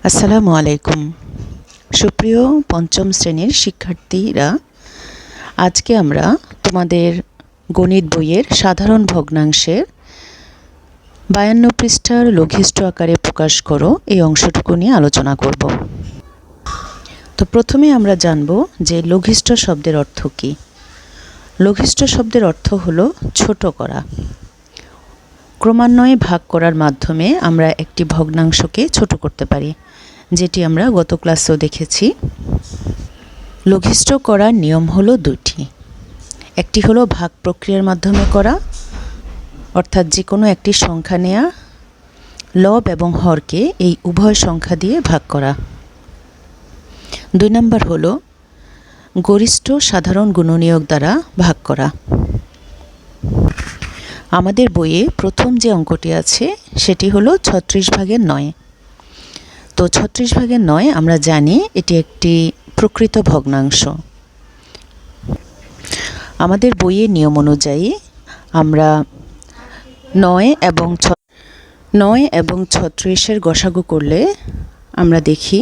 আসসালামু আলাইকুম। সুপ্রিয় পঞ্চম শ্রেণীর শিক্ষার্থীরা, আজকে আমরা তোমাদের গণিত বইয়ের সাধারণ ভগ্নাংশের 52 পৃষ্ঠার লঘিষ্ঠ আকারে প্রকাশ করো এই অংশটুকু নিয়ে আলোচনা করব। তো প্রথমে আমরা জানব যে লঘিষ্ঠ শব্দের অর্থ কী। লঘিষ্ঠ শব্দের অর্থ হলো ছোট করা। ক্রমান্বয়ে ভাগ করার মাধ্যমে আমরা একটি ভগ্নাংশকে ছোট করতে পারি, যেটি আমরা গত ক্লাসেও দেখেছি। লঘিষ্ঠ করার নিয়ম হলো দুটি। একটি হলো ভাগ প্রক্রিয়ার মাধ্যমে করা, অর্থাৎ যে কোনো একটি সংখ্যা নেয়া, লব এবং হরকে এই উভয় সংখ্যা দিয়ে ভাগ করা। 2 নম্বর হলো গরিষ্ঠ সাধারণ গুণনীয়ক দ্বারা ভাগ করা। আমাদের বইয়ে প্রথম যে অঙ্কটি আছে সেটি হলো 36/9। তো 36/9 আমরা জানি এটি একটি প্রকৃত ভগ্নাংশ। আমাদের বইয়ের নিয়ম অনুযায়ী আমরা 9 এবং 36-এর গসাগু করলে আমরা দেখি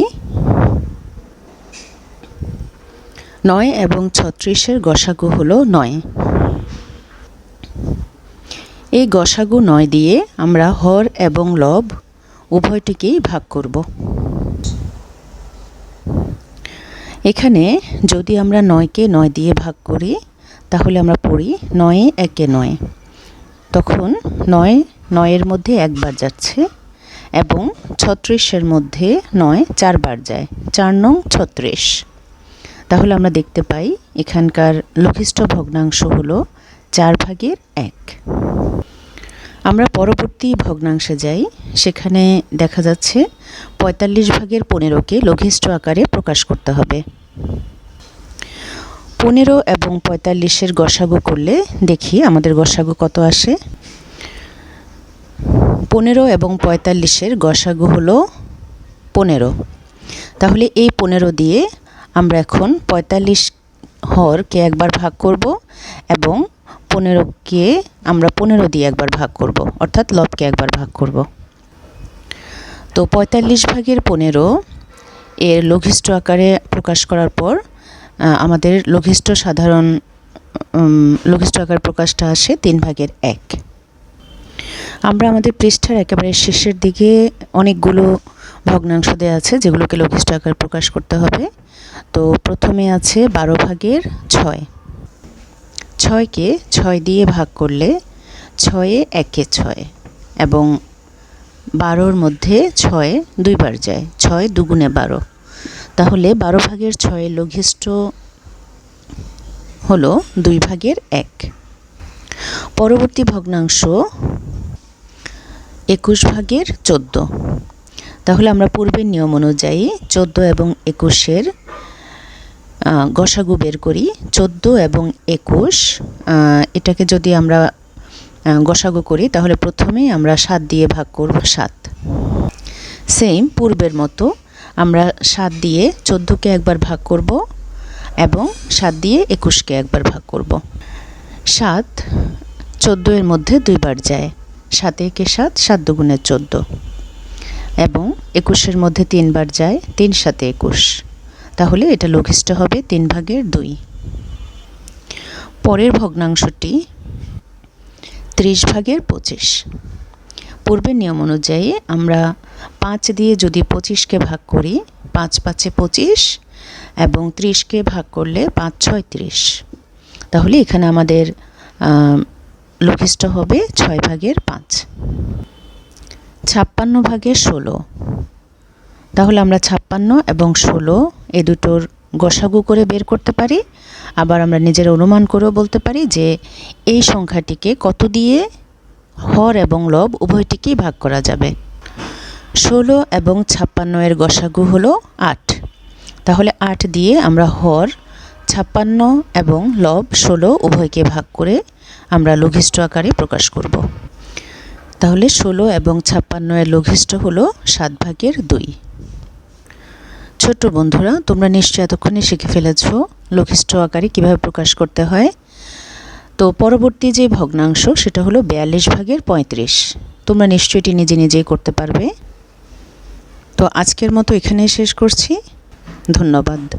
9 এবং 36-এর গসাগু হলো 9। এই গসাগু 9 দিয়ে আমরা হর এবং লব উভয়টিকেই ভাগ করব। এখানে যদি আমরা 9কে 9 দিয়ে ভাগ করি তাহলে আমরা পড়ি 9 একে 9। তখন 9 এর মধ্যে একবার যাচ্ছে এবং 36-এর মধ্যে 9 4বার যায়, 4 নং 36। তাহলে আমরা দেখতে পাই এখানকার লঘিষ্ঠ ভগ্নাংশ হলো 4/1। আমরা পরবর্তী ভগ্নাংশে যাই। সেখানে দেখা যাচ্ছে 45/15কে লঘিষ্ঠ আকারে প্রকাশ করতে হবে। 15 এবং 45-এর গসাগু করলে দেখি আমাদের গসাগু কত আসে। 15 এবং 45-এর গসাগু হলো 15। তাহলে এই 15 দিয়ে আমরা এখন 45 হরকে একবার ভাগ করব এবং 15কে আমরা 15 দিয়ে একবার ভাগ করব, অর্থাৎ লবকে একবার ভাগ করব। তো 45/15 এর লঘিষ্ঠ আকারে প্রকাশ করার পর আমাদের লঘিষ্ঠ আকার প্রকাশটা আসে 3/1। আমরা আমাদের পৃষ্ঠার একেবারে শেষের দিকে অনেকগুলো ভগ্নাংশ দেওয়া আছে যেগুলোকে লঘিষ্ঠ আকার প্রকাশ করতে হবে। তো প্রথমে আছে 12/6। 6কে 6 দিয়ে ভাগ করলে 6 একে 6 এবং 12-র মধ্যে 6 দুইবার যায়, 6 দুগুণে 12। তাহলে 12/6 লঘিষ্ঠ হলো 2/1। পরবর্তী ভগ্নাংশ 21/14। তাহলে আমরা পূর্বের নিয়ম অনুযায়ী 14 এবং 21-এর গসাগু বের করি। 14 এবং 21 এটাকে যদি আমরা গসাগু করি তাহলে প্রথমেই আমরা 7 দিয়ে ভাগ করব, 7। সেম পূর্বের মতো আমরা 7 দিয়ে 14কে একবার ভাগ করব এবং 7 দিয়ে 21কে একবার ভাগ করব। 7 14 এর মধ্যে দুইবার যায়, 7 একে 7, 7 দুগুণে 14 এবং 21-এর মধ্যে 3বার যায়, 3 7 21। তাহলে এটা লঘিষ্ঠ হবে 3/2। পরের ভগ্নাংশটি 30/25। পূর্বের নিয়ম অনুযায়ী আমরা 5 দিয়ে যদি 25কে ভাগ করি 5 5-এ 25 এবং 30কে ভাগ করলে 5 6 30। তাহলে এখানে আমাদের লঘিষ্ঠ হবে 6/5। 56/16। তাহলে আমরা 56 এবং 16 এই দুটোর গসাগু করে বের করতে পারি। আবার আমরা নিজের অনুমান করেও বলতে পারি যে এই সংখ্যাটিকে কত দিয়ে হর এবং লব উভয়টিকেই ভাগ করা যাবে। 16 এবং 56-এর গসাগু হলো 8। তাহলে 8 দিয়ে আমরা হর 56 এবং লব 16 উভয়কে ভাগ করে আমরা লঘিষ্ঠ আকারে প্রকাশ করব। তাহলে 16 এবং 56-এর লঘিষ্ঠ হলো 7/2। ছোট্ট বন্ধুরা, তোমরা নিশ্চয়ই এতক্ষণে শিখে ফেলেছ লঘিষ্ঠ আকারে কিভাবে প্রকাশ করতে হয়। তো পরবর্তী যে ভগ্নাংশ সেটা হলো 42/35। তোমরা নিশ্চয়ই এটি নিজে নিজেই করতে পারবে। তো আজকের মতো এখানেই শেষ করছি। ধন্যবাদ।